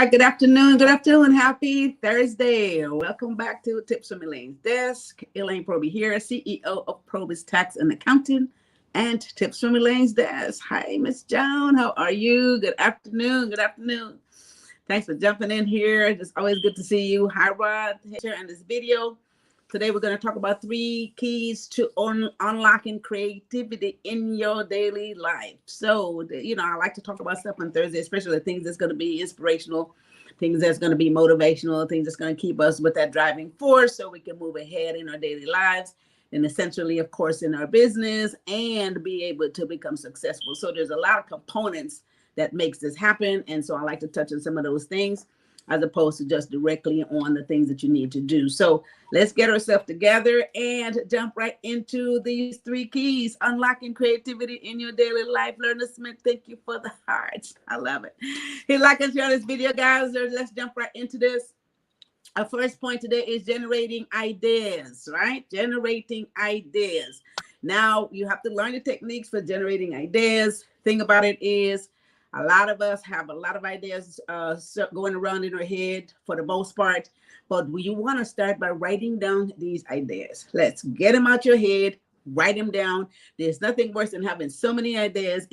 right, good afternoon. Good afternoon. Happy Thursday. Welcome back to Tips from Elaine's Desk. Elaine Proby here, CEO of PROBY'S Tax and Accounting and Tips from Elaine's Desk. Hi, Miss Joan. How are you? Good afternoon. Good afternoon. Thanks for jumping in here. It's always good to see you. Hi, Rod. Here in this video. Today, we're going to talk about 3 keys to unlocking creativity in your daily life. So, I like to talk about stuff on Thursday, especially the things that's going to be inspirational, things that's going to be motivational, things that's going to keep us with that driving force so we can move ahead in our daily lives and essentially, of course, in our business and be able to become successful. So there's a lot of components that makes this happen. And so I like to touch on some of those things, as opposed to just directly on the things that you need to do. So let's get ourselves together and jump right into these 3 keys, unlocking creativity in your daily life. Lerner Smith, thank you for the hearts. I love it. Hit like and share this video, guys. Let's jump right into this. Our first point today is generating ideas, right? Generating ideas. Now, you have to learn the techniques for generating ideas. Thing about it is, a lot of us have a lot of ideas going around in our head for the most part, but you want to start by writing down these ideas. Let's get them out your head, write them down. There's nothing worse than having so many ideas.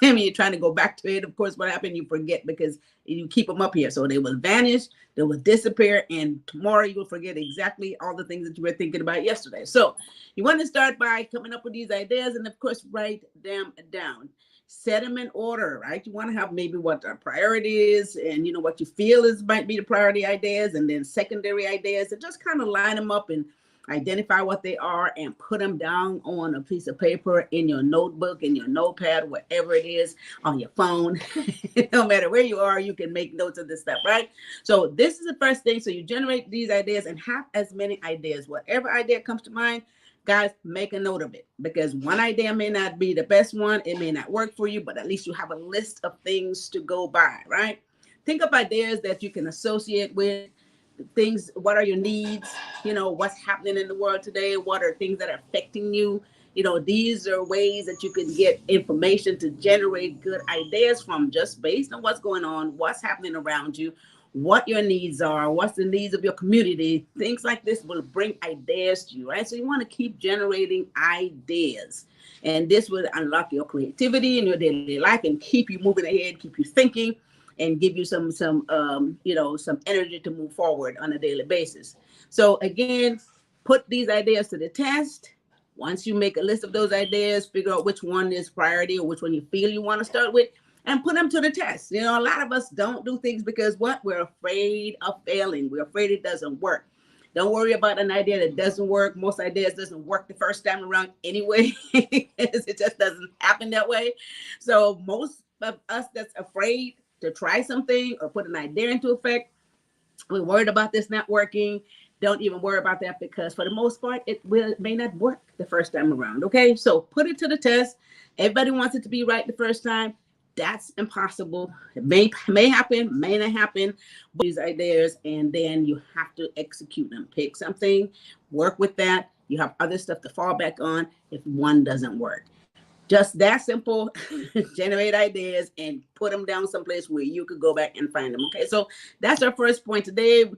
I mean, you're trying to go back to it. Of course, what happened, you forget because you keep them up here. So they will vanish, they will disappear, and tomorrow you will forget exactly all the things that you were thinking about yesterday. So you want to start by coming up with these ideas and, of course, write them down. Set them in order, right? You want to have maybe what the priority is and, what you feel might be the priority ideas and then secondary ideas, and just kind of line them up and identify what they are and put them down on a piece of paper, in your notebook, in your notepad, whatever it is, on your phone. No matter where you are, you can make notes of this stuff, right? So this is the first thing. So you generate these ideas and have as many ideas. Whatever idea comes to mind, guys, make a note of it, because one idea may not be the best one. It may not work for you, but at least you have a list of things to go by, right? Think of ideas that you can associate with things. What are your needs? What's happening in the world today? What are things that are affecting you? These are ways that you can get information to generate good ideas from, just based on what's going on, what's happening around you, what your needs are, what's the needs of your community. Things like this will bring ideas to you, right? So you want to keep generating ideas, and this will unlock your creativity in your daily life and keep you moving ahead, keep you thinking, and give you some energy to move forward on a daily basis. So again, put these ideas to the test. Once you make a list of those ideas, figure out which one is priority or which one you feel you want to start with, and put them to the test. A lot of us don't do things because we're afraid of failing. We're afraid it doesn't work. Don't worry about an idea that doesn't work. Most ideas doesn't work the first time around anyway. It just doesn't happen that way. So most of us that's afraid to try something or put an idea into effect, we're worried about this not working. Don't even worry about that, because for the most part, it may not work the first time around. Okay, so put it to the test. Everybody wants it to be right the first time. That's impossible. It may happen, may not happen. These ideas, and then you have to execute them. Pick something, work with that. You have other stuff to fall back on if one doesn't work. Just that simple. Generate ideas and put them down someplace where you could go back and find them. Okay, so that's our first point today.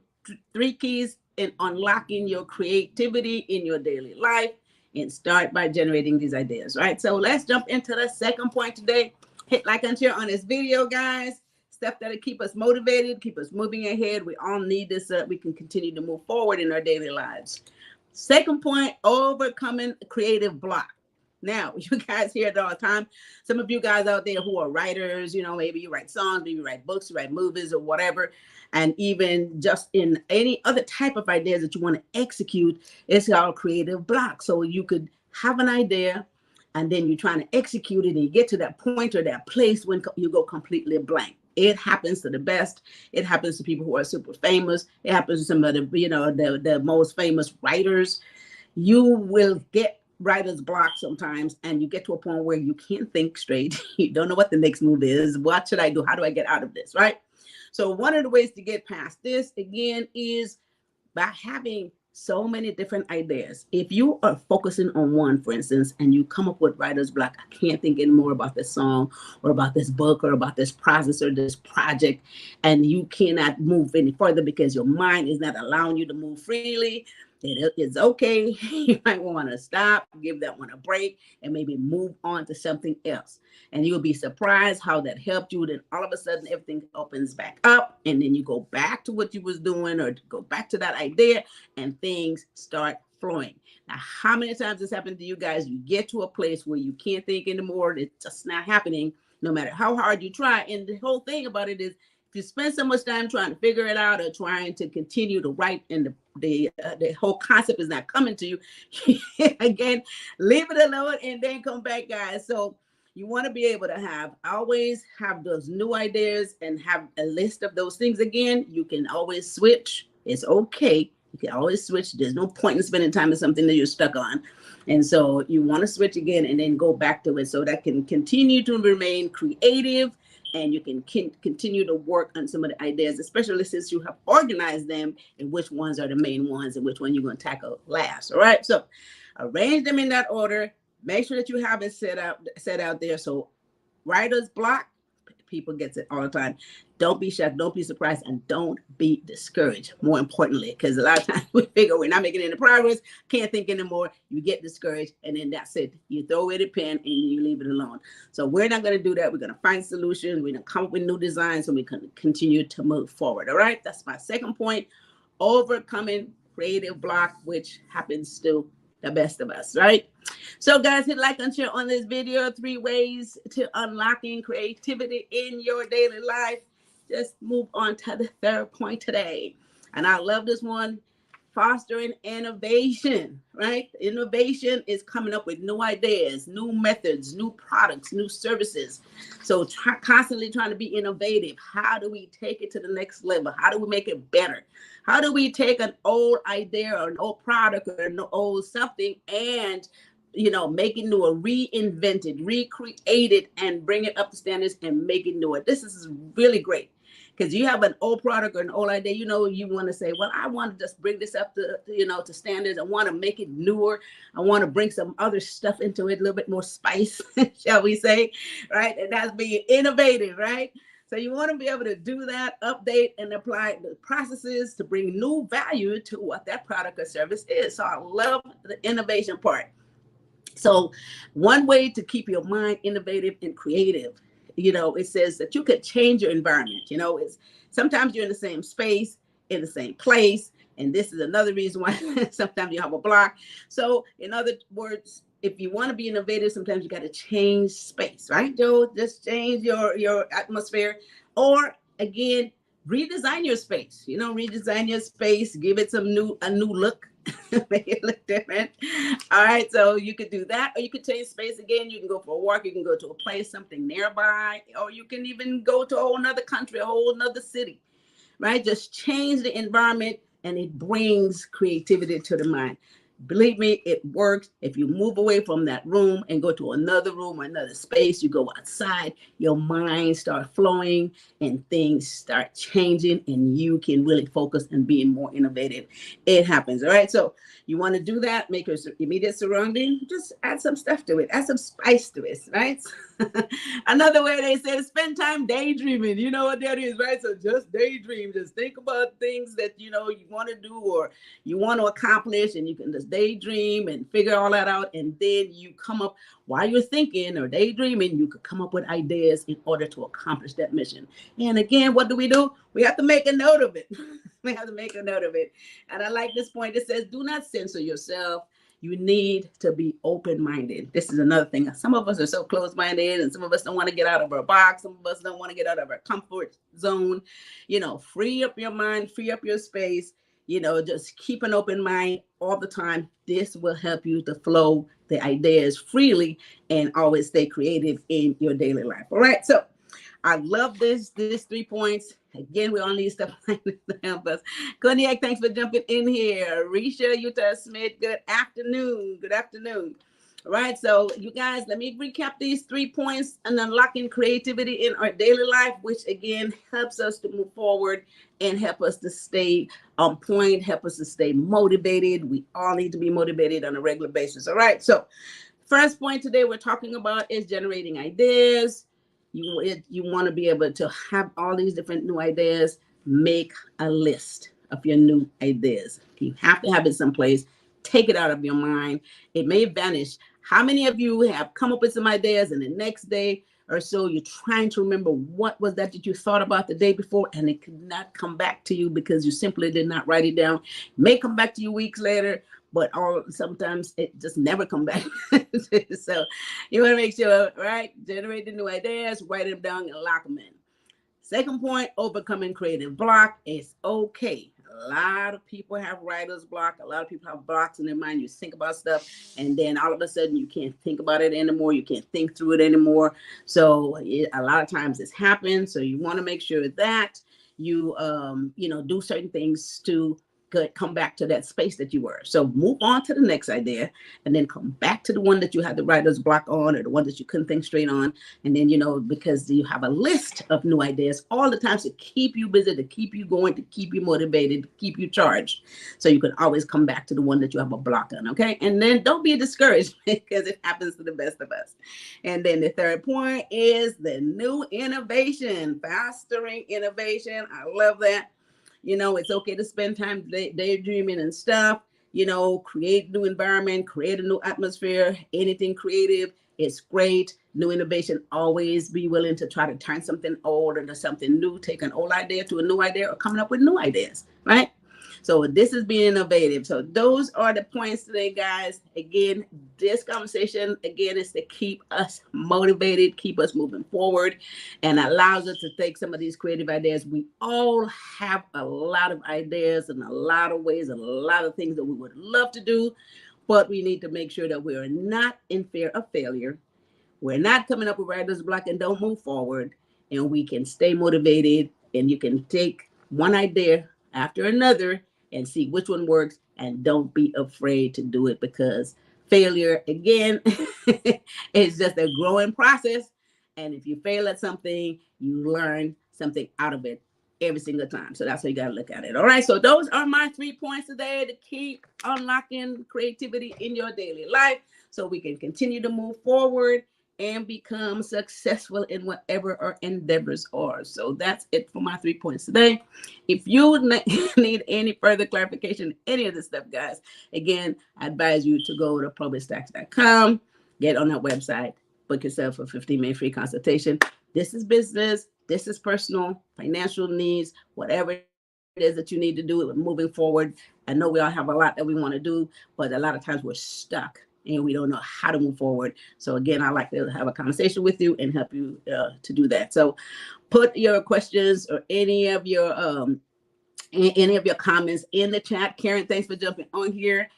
3 keys in unlocking your creativity in your daily life, and start by generating these ideas, right? So let's jump into the second point today. Hit like and share on this video, guys. Stuff that'll keep us motivated, keep us moving ahead. We all need this so that we can continue to move forward in our daily lives. Second point, overcoming creative block. Now, you guys hear it all the time. Some of you guys out there who are writers, maybe you write songs, maybe you write books, you write movies or whatever. And even just in any other type of ideas that you want to execute, it's called creative block. So you could have an idea, and then you're trying to execute it, and you get to that point or that place when you go completely blank. It happens to the best. It happens to people who are super famous. It happens to some of the most famous writers. You will get writer's block sometimes, and you get to a point where you can't think straight. You don't know what the next move is. What should I do? How do I get out of this, right? So one of the ways to get past this, again, is by having so many different ideas. If you are focusing on one, for instance, and you come up with writer's block, I can't think anymore about this song or about this book or about this process or this project, and you cannot move any further because your mind is not allowing you to move freely, it's okay. You might want to stop, give that one a break, and maybe move on to something else. And you'll be surprised how that helped you. Then all of a sudden, everything opens back up, and then you go back to what you was doing or go back to that idea, and things start flowing. Now, how many times this happened to you guys? You get to a place where you can't think anymore. It's just not happening, no matter how hard you try. And the whole thing about it is, if you spend so much time trying to figure it out or trying to continue to write, and the whole concept is not coming to you, again, leave it alone and then come back, guys. So you want to be able to always have those new ideas and have a list of those things. Again, you can always switch. It's okay. You can always switch. There's no point in spending time on something that you're stuck on. And so you want to switch again and then go back to it so that can continue to remain creative, and you can continue to work on some of the ideas, especially since you have organized them and which ones are the main ones and which one you're going to tackle last. All right. So arrange them in that order. Make sure that you have it set out there. So writer's block, people get it all the time. Don't be shocked, don't be surprised, and don't be discouraged, more importantly, because a lot of times we figure we're not making any progress, can't think anymore, you get discouraged, and then that's it. You throw away the pen and you leave it alone. So we're not going to do that. We're going to find solutions. We're going to come up with new designs, so we can continue to move forward. All right, that's my second point, overcoming creative block, which happens to the best of us, right? So guys, hit like and share on this video. 3 ways to unlocking creativity in your daily life. Just move on to the third point today. And I love this one, fostering innovation, right? Innovation is coming up with new ideas, new methods, new products, new services. So constantly trying to be innovative. How do we take it to the next level? How do we make it better? How do we take an old idea or an old product or an old something and make it new, or reinvent it, recreate it, and bring it up to standards and make it newer. This is really great because you have an old product or an old idea. You want to say, well, I want to just bring this up to, to standards. I want to make it newer. I want to bring some other stuff into it, a little bit more spice, shall we say, right? And that's being innovative, right? So you want to be able to do that, update and apply the processes to bring new value to what that product or service is. So I love the innovation part. So one way to keep your mind innovative and creative, it says that you could change your environment. It's sometimes you're in the same space, in the same place. And this is another reason why sometimes you have a block. So in other words, if you want to be innovative, sometimes you got to change space, right, Joe? Just change your atmosphere, or again, redesign your space. Redesign your space, give it a new look. Make it look different. All right, so you could do that, or you could change space again. You can go for a walk, you can go to a place, something nearby, or you can even go to a whole nother country, a whole nother city, right? Just change the environment and it brings creativity to the mind. Believe me, it works. If you move away from that room and go to another room or another space, you go outside, your mind starts flowing and things start changing, and you can really focus and be more innovative. It happens. All right. So you want to do that, make your immediate surrounding, just add some stuff to it, add some spice to it, right? Another way they say, spend time daydreaming. You know what that is, right? So just daydream, just think about things that you want to do or you want to accomplish, and you can just daydream and figure all that out, and then you come up while you're thinking or daydreaming, you could come up with ideas in order to accomplish that mission. And again, what do? We have to make a note of it. We have to make a note of it. And I like this point. It says, do not censor yourself. You need to be open-minded. This is another thing. Some of us are so closed-minded, and some of us don't want to get out of our box. Some of us don't want to get out of our comfort zone. Free up your mind, free up your space. Just keep an open mind all the time. This will help you to flow the ideas freely and always stay creative in your daily life. All right. So I love this 3 points. Again, we all need stuff like this to help us. Cognac, thanks for jumping in here. Risha, Utah Smith, good afternoon. Good afternoon. All right, so you guys, let me recap these 3 points on unlocking creativity in our daily life, which again helps us to move forward and help us to stay on point, help us to stay motivated. We all need to be motivated on a regular basis. All right, so first point today we're talking about is generating ideas. You want to be able to have all these different new ideas. Make a list of your new ideas. You have to have it someplace. Take it out of your mind. It may vanish. How many of you have come up with some ideas and the next day or so you're trying to remember what was that you thought about the day before and it could not come back to you because you simply did not write it down? It may come back to you weeks later, but sometimes it just never come back. So you want to make sure, right? Generate the new ideas, write them down and lock them in. Second point, overcoming creative block. It's okay. A lot of people have writer's block. A lot of people have blocks in their mind. You think about stuff, and then all of a sudden you can't think about it anymore. You can't think through it anymore. So a lot of times this happens. So you want to make sure that you, do certain things to come back to that space that you were. So move on to the next idea and then come back to the one that you had the writer's block on or the one that you couldn't think straight on. And then, because you have a list of new ideas all the time to keep you busy, to keep you going, to keep you motivated, to keep you charged. So you can always come back to the one that you have a block on, okay? And then don't be discouraged because it happens to the best of us. And then the third point is the new innovation, fostering innovation. I love that. It's okay to spend time daydreaming and stuff, create new environment, create a new atmosphere, anything creative. It's great. New innovation, always be willing to try to turn something old into something new, take an old idea to a new idea or coming up with new ideas, right? So this is being innovative. So those are the points today, guys. Again, this conversation, again, is to keep us motivated, keep us moving forward, and allows us to take some of these creative ideas. We all have a lot of ideas and a lot of ways and a lot of things that we would love to do, but we need to make sure that we are not in fear of failure. We're not coming up with writer's block and don't move forward, and we can stay motivated, and you can take one idea after another and see which one works, and don't be afraid to do it because failure, again, is just a growing process. And if you fail at something, you learn something out of it every single time. So that's how you got to look at it. All right. So those are my 3 points today to keep unlocking creativity in your daily life so we can continue to move forward and become successful in whatever our endeavors are. So that's it for my 3 points today. If you need any further clarification, any of this stuff, guys, again, I advise you to go to PROBY'S.com, get on that website, book yourself a 15-minute free consultation. This is business. This is personal, financial needs, whatever it is that you need to do moving forward. I know we all have a lot that we want to do, but a lot of times we're stuck and we don't know how to move forward. So again, I like to have a conversation with you and help you to do that. So put your questions or any of your comments in the chat. Karen, thanks for jumping on here.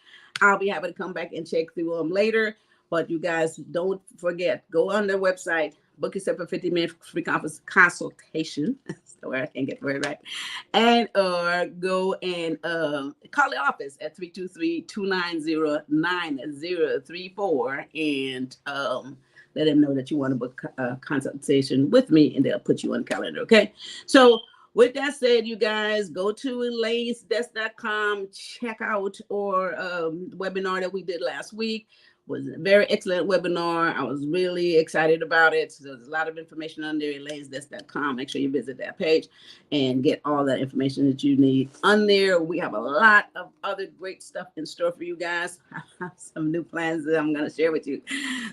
I'll be happy to come back and check through them later. But you guys, don't forget, go on their website, book yourself a 15-minute free consultation. That's the word, I can't get the word right. And go and call the office at 323-290-9034 and let them know that you want to book a consultation with me, and they'll put you on the calendar, okay? So with that said, you guys, go to elainesdesk.com, check out our webinar that we did last week. It was a very excellent webinar. I was really excited about it. So there's a lot of information on there, elainesdesk.com. Make sure you visit that page and get all that information that you need on there. We have a lot of other great stuff in store for you guys. I have some new plans that I'm going to share with you.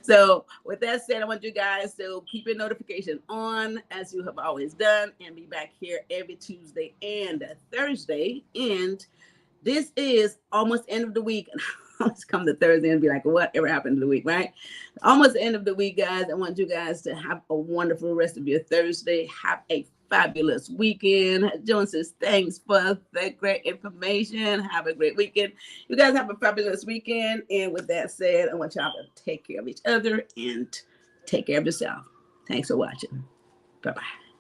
So with that said, I want you guys to keep your notification on as you have always done and be back here every Tuesday and Thursday. And this is almost end of the week. Let's come to Thursday and be like, whatever happened to the week, right? Almost the end of the week, guys. I want you guys to have a wonderful rest of your Thursday. Have a fabulous weekend. Joan says, thanks for the great information. Have a great weekend. You guys have a fabulous weekend. And with that said, I want y'all to take care of each other and take care of yourself. Thanks for watching. Bye-bye.